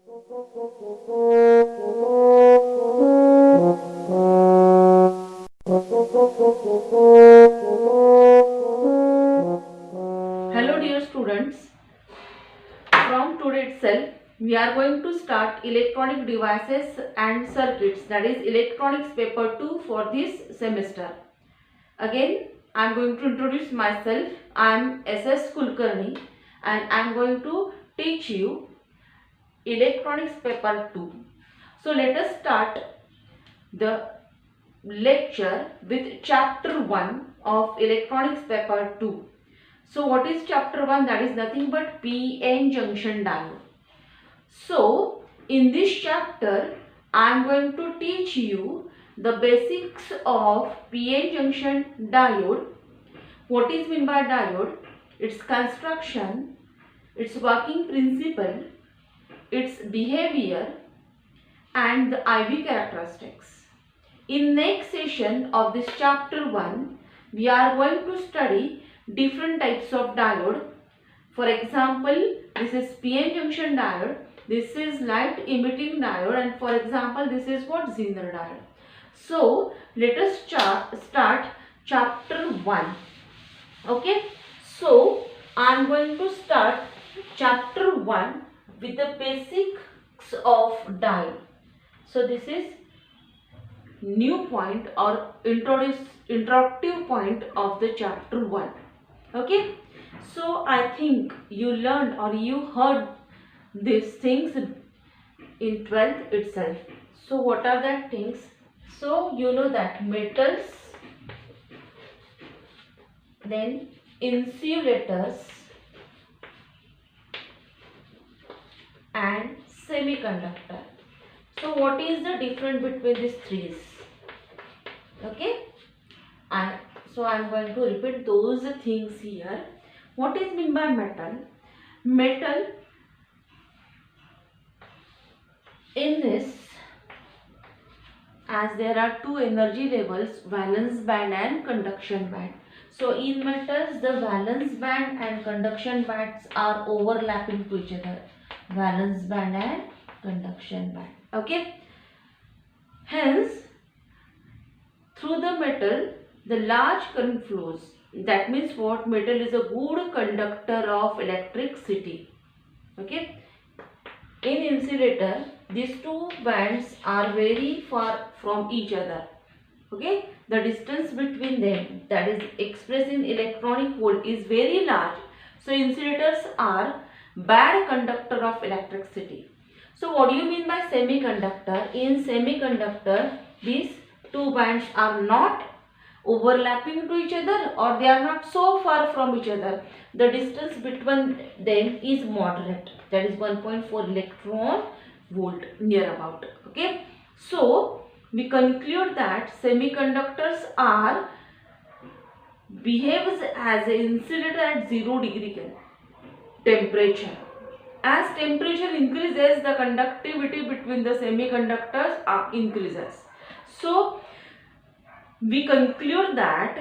Hello dear students, from today itself we are going to start electronic devices and circuits, that is electronics paper 2 for this semester. Again I am going to introduce myself. I am SS Kulkarni and I am going to teach you electronics paper 2. So let us start the lecture with chapter 1 of electronics paper 2. So what is chapter 1? That is nothing but PN junction diode. So in this chapter I am going to teach you the basics of PN junction diode. What is meant by diode? Its construction, its working principle, its behavior and the IV characteristics. In next session of this chapter 1, we are going to study different types of diode. For example, this is PN junction diode, this is light emitting diode, and for example, this is what Zener diode. So, let us start chapter 1. Okay, so I am going to start chapter 1 with the basics of diode. So, this is new point or introductive point of the chapter 1. Okay, so I think you learned or you heard these things in 12th itself. So what are that things? So you know that metals, then insulators and semiconductor. So what is the difference between these three? Okay, so I am going to repeat those things here. What is meant by metal? Metal, in this, as there are two energy levels, valence band and conduction band. So in metals, the valence band and conduction bands are overlapping to each other. Valence band and conduction band. Okay. Hence, through the metal, the large current flows. That means what? Metal is a good conductor of electricity. Okay. In insulator, these two bands are very far from each other. Okay. The distance between them, that is expressed in electronic volt, is very large. So insulators are bad conductor of electricity. So what do you mean by semiconductor? In semiconductor, these two bands are not overlapping to each other or they are not so far from each other. The distance between them is moderate, that is 1.4 electron volt near about. Okay, so we conclude that semiconductors are behaves as an insulator at 0 degree temperature. As temperature increases, the conductivity between the semiconductors increases. So we conclude that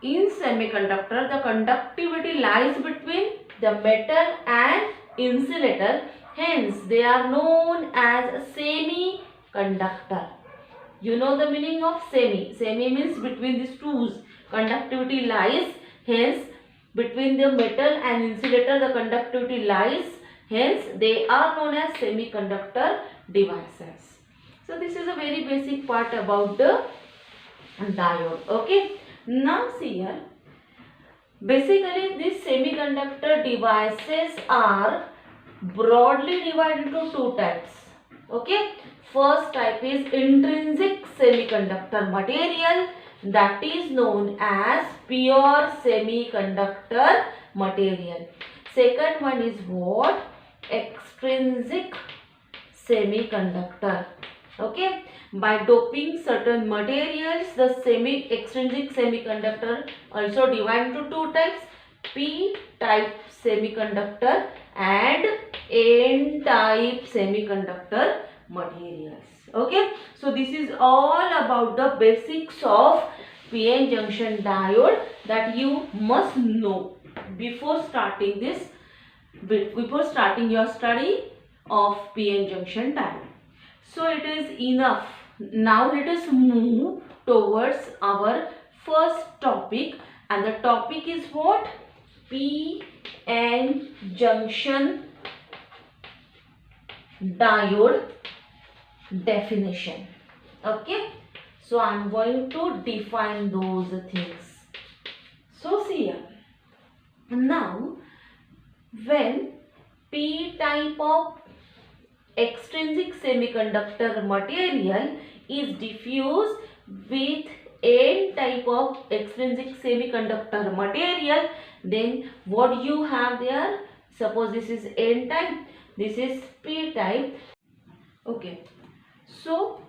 in semiconductor, the conductivity lies between the metal and insulator. Hence, they are known as semiconductor. You know the meaning of semi. Semi means between these two. Conductivity lies. Hence, between the metal and insulator, the conductivity lies. Hence, they are known as semiconductor devices. So, this is a very basic part about the diode. Okay, now see here, basically these semiconductor devices are broadly divided into two types. Okay, first type is intrinsic semiconductor material, that is known as pure semiconductor material. Second one is what? Extrinsic semiconductor. Okay, by doping certain materials, the extrinsic semiconductor also divided into two types, p type semiconductor and n type semiconductor materials. Okay, so this is all about the basics of PN junction diode that you must know before starting this, before starting your study of p-n junction diode. So it is enough. Now let us move towards our first topic, and the topic is what? p-n junction diode definition. Okay, so I am going to define those things. So see here, now when p type of extrinsic semiconductor material is diffused with n type of extrinsic semiconductor material, then what you have there? Suppose this is n type, this is p type. Okay, so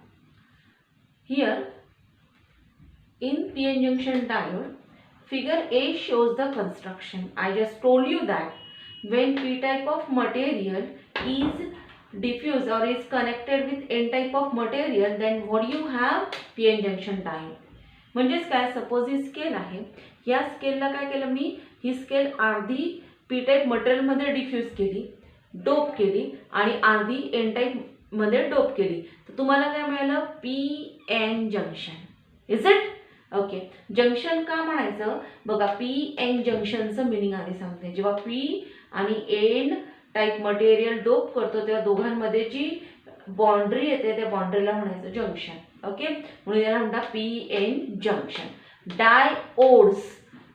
here in p-n junction diode, figure A shows the construction. I just told you that when p type of material is diffused or is connected with n type of material, then what you have? p-n junction diode. म्हणजेच काय, suppose ही scale आहे, या स्केलला काय केलं मी, ही scale अर्धी P type material मध्ये diffuse केली, dope केली आणि अर्धी एन टाइप मध्ये डोप केली, तर तुम्हाला काय मिळालं? p-n junction. Is it? Okay, junction का म्हणायचं बघा, p-n जंक्शनचं मिनिंग आधी सांगते. जेव्हा p आणि n टाइप मटेरियल डोप करतो तेव्हा दोघांमध्ये जी बाउंड्री येते त्या बाउंड्रीला म्हणायचं जंक्शन. ओके, म्हणून याला म्हणतात p-n जंक्शन. डायोड्स.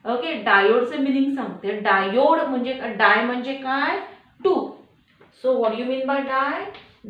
ओके, डायोडचं मिनिंग सांगते. डायोड म्हणजे डाय म्हणजे काय? Two. So what you mean by di?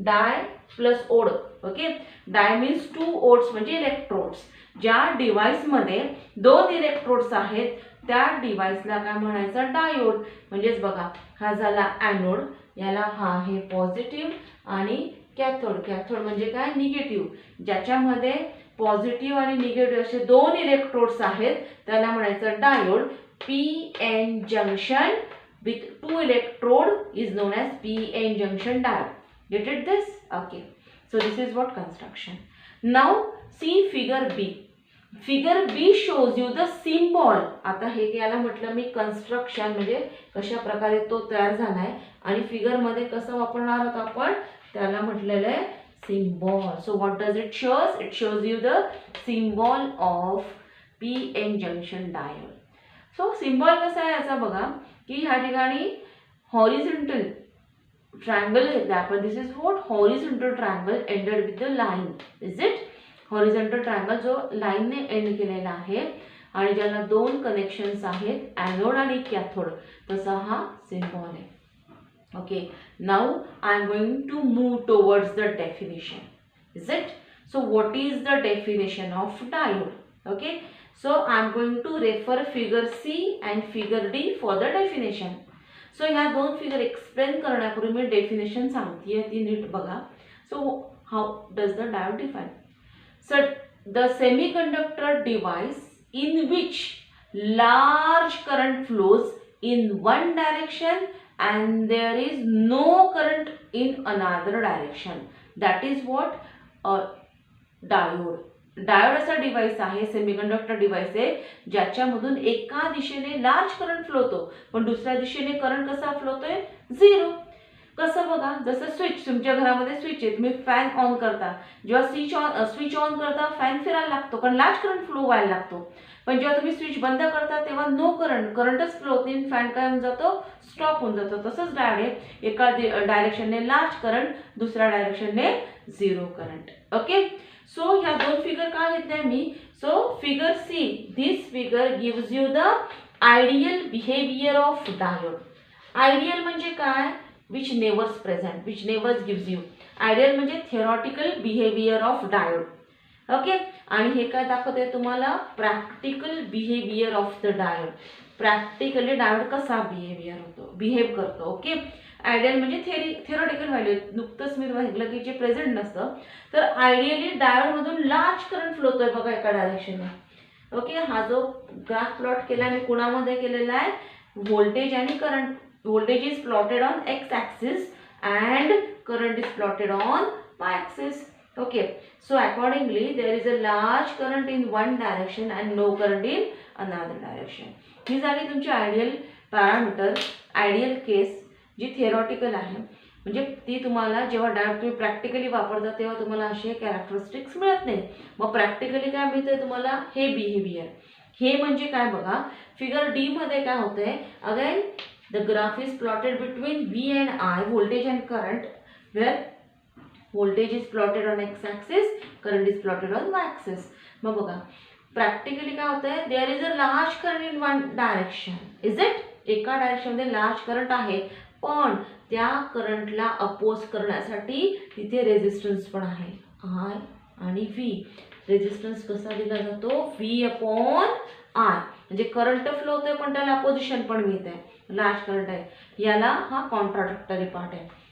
Di plus ode. Okay, di means two, odes म्हणजे इलेक्ट्रोड्स. ज्या डिव्हाइस मध्ये दोन इलेक्ट्रोड्स आहेत त्या डिव्हाइसला काय म्हणायचं? डायोड. म्हणजेच बघा, हा झाला ॲनोड, याला हा आहे पॉझिटिव्ह आणि कॅथोड. कॅथोड म्हणजे काय? निगेटिव्ह. ज्याच्यामध्ये पॉझिटिव्ह आणि निगेटिव्ह असे दोन इलेक्ट्रोड्स आहेत त्याला म्हणायचं diode. p-n junction with two electrode is known as p-n junction diode. Get it this? Okay, so this is what construction. Now see figure B. Figure B shows you the symbol. आता हे याला म्हटलं मी construction, म्हणजे कशा प्रकारे तो तयार झालाय आणि फिगर मध्ये कसं वापरणार आहोत आपण त्याला म्हटलेलं आहे symbol. So what does it shows? It shows you the symbol of p-n junction diode. So symbol कसा आहे याचा बघा, की ह्या ठिकाणी हॉरिझॉन्टल ट्रायंगल घेतला आपण. This is what? Horizontal triangle ended with the line. Is it? Horizontal triangle जो लाईनने एंड केलेला आहे आणि ज्याला दोन कनेक्शन्स आहेत, ॲनोड आणि कॅथोड, तसा हा सिम्बॉल आहे. Okay, now I am going to move towards the definition. Is it? So what is the definition of diode? Okay, so I am going to refer figure C and figure D for the definition. So ह्या दोन figure explain करण्यापूर्वी मी definition सांगते, ती NEET बघा. So how does the diode define? So the semiconductor device in which large current flows in one direction and there is no current in another direction, that is what a diode. Diode असा device आहे, semiconductor device आहे, ज्याच्यामधून एका दिशेने large current flow होतो पण दुसऱ्या दिशेने current कसा फ्लो होतोय? झिरो. कसं बघा, जसं स्विच, तुमच्या घरामध्ये स्विच आहे, तुम्ही फॅन ऑन करता, जेव्हा स्विच ऑन करता फॅन फिरायला लागतो कारण लार्ज करंट फ्लो व्हायला लागतो. पण जेव्हा तुम्ही स्विच बंद करता तेव्हा नो करंटच फ्लो होते, फॅन काय होऊन जातो? स्टॉप होऊन जातो. तसंच डायोड आहे, एका डायरेक्शनने लार्ज करंट, दुसऱ्या डायरेक्शनने झिरो करंट. ओके, सो ह्या दोन फिगर का घेतल्या मी? So figure C, this figure gives you the ideal behaviour of diode. Ideal म्हणजे काय? which never present, which never gives you. Ideal म्हणजे theoretical behavior of diode. Okay, आणि हे काय दाखवते तुम्हाला? Practical behaviour of the diode. Practically diode कसा behave करतो. Okay, ideal म्हणजे थिअरॉटिकल व्हॅल्यू. नुकतंच मी सांगितलं की जे प्रेझेंट नसतं, तर आयडियली डायोड मधून लार्ज करंट फ्लो होतोय बघा एका डायरेक्शनने. ओके, हा जो ग्राफ प्लॉट केला मी कुणामध्ये केलेला आहे? व्होल्टेज आणि current. Voltage is plotted on x-axis and current is plotted on y-axis. Okay, so accordingly there is a large current in one direction and no current in another direction. ही झाली तुमची ideal parameter, ideal case जी theoretical आहे. म्हणजे ती तुम्हाला जेव्हा diode तुम्ही practically वापरता तेव्हा तुम्हाला असे कॅरेक्टरिस्टिक्स मिळत नाही. मग प्रॅक्टिकली काय मिळते तुम्हाला, हे बिहेवियर. हे म्हणजे काय बघा, फिगर डी मध्ये काय होतंय, again the graph is plotted between V and I, voltage and current, where voltage is plotted on x axis, current is plotted on y axis. मग बघा प्रॅक्टिकली काय होतंय, there is a large current in one direction, is it, एका direction मध्ये large current आहे, पण त्या करंटला oppose करण्यासाठी तिथे रेजिस्टन्स पण आहे, I आणि V. रेजिस्टन्स कसा दिला जातो, V अपॉन I, म्हणजे करंट फ्लो होतोय पण त्याला अपोजिशन पण मिळत आहे, लार्ज करंट आहे, याला हा कॉन्ट्राडिक्टरी पार्ट आहे.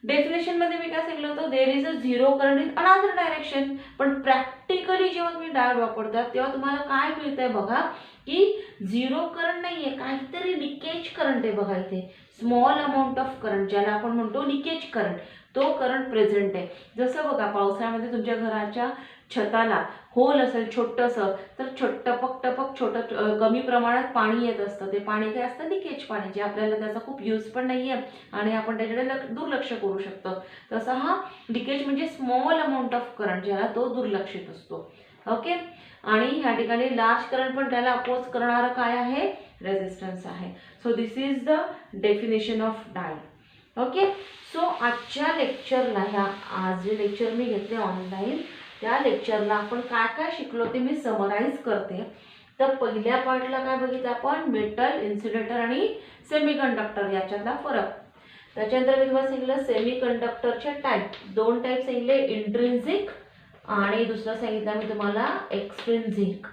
डेफिनेशन मध्ये मी काय सांगितलं होतं, there is a zero current in another direction. पण प्रॅक्टिकली जेव्हा तुम्ही डायोड वापरतात तेव्हा तुम्हाला काय मिळतंय बघा, की झिरो करंट नाहीये, काहीतरी लिकेज करंट आहे बघा, इथे स्मॉल अमाऊंट ऑफ करंट, ज्याला आपण म्हणतो लिकेज करंट, तो करंट प्रेझेंट आहे. जसं बघा पावसाळ्यामध्ये तुमच्या घराच्या छताला होल असेल छोटंसं, तर टपक टपक छोटं कमी प्रमाणात पाणी येत असतं, ते पाणी काय असतं, लिकेज पाणी, जे आपल्याला त्याचा खूप यूज पण नाही आहे आणि आपण त्याच्याकडे दुर्लक्ष करू शकतो. तसा हा लिकेज म्हणजे स्मॉल अमाऊंट ऑफ करंट, ज्याला तो दुर्लक्षित असतो. ओके, आणि ह्या ठिकाणी लार्ज करंट पण त्याला अपोज करणारं काय आहे, रेजिस्टन्स आहे. So this is the definition of diode. Okay, so आजच्या लेक्चरला, ह्या आज जे लेक्चर मी घेतले ऑनलाईन, त्या लेक्चरला आपण काय काय शिकलो ते मी समराईज करते. तर पहिल्या पार्टला काय बघितलं आपण, मेटल, इन्सुलेटर आणि सेमीकंडक्टर याच्यातला फरक. त्याच्यानंतर मी तुम्हाला सांगितलं सेमीकंडक्टरचे टाईप, दोन टाईप सांगितले, इंट्रिन्सिक आणि दुसरं सांगितलं मी तुम्हाला एक्सट्रिन्सिक.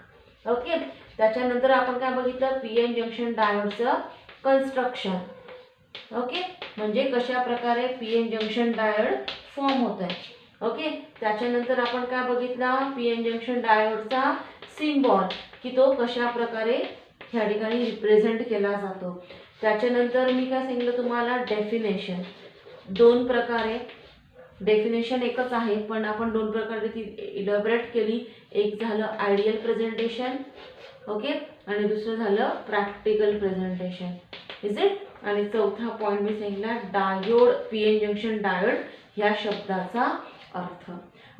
ओके, त्याच्यानंतर आपण काय बघितलं, पीएन जंक्शन डायोडचं कन्स्ट्रक्शन. ओके, म्हणजे कशा प्रकारे पीएन जंक्शन डायोड फॉर्म होत आहे. ओके, त्याच्यानंतर आपण काय बघितला, पीएन जंक्शन डायोडचा सिम्बॉल, की तो कशा प्रकारे ह्या ठिकाणी रिप्रेझेंट केला जातो. त्याच्यानंतर मी काय सांगितलं तुम्हाला, डेफिनेशन, दोन प्रकारे, डेफिनेशन एकच आहे पण आपण दोन प्रकारे ती इलॅबोरेट केली. एक झालं आयडियल प्रेझेंटेशन, ओके, आणि दुसरं झालं प्रॅक्टिकल प्रेझेंटेशन, इज इट. आणि चौथा पॉईंट मी सांगितला, डायोड, पीएन जंक्शन डायोड ह्या शब्दाचा अर्थ.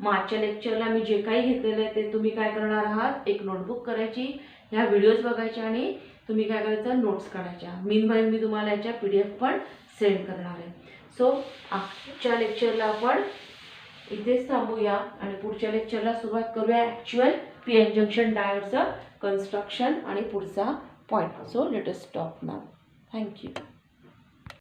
मागच्या लेक्चरला मी जे काही घेतलेलं आहे ते तुम्ही काय करणार आहात, एक नोटबुक करायची, ह्या व्हिडिओज बघायच्या आणि तुम्ही काय करायचं, नोट्स काढायच्या. मीनवाईल मी तुम्हाला याच्या PDF पण सेंड करणार आहे. सो आजच्या लेक्चरला आपण इथेच थांबूया आणि पुढच्या लेक्चरला सुरुवात करूया ॲक्च्युअल पीएन जंक्शन डायोडचं कन्स्ट्रक्शन आणि पुढचा point. So let us stop now. Thank you.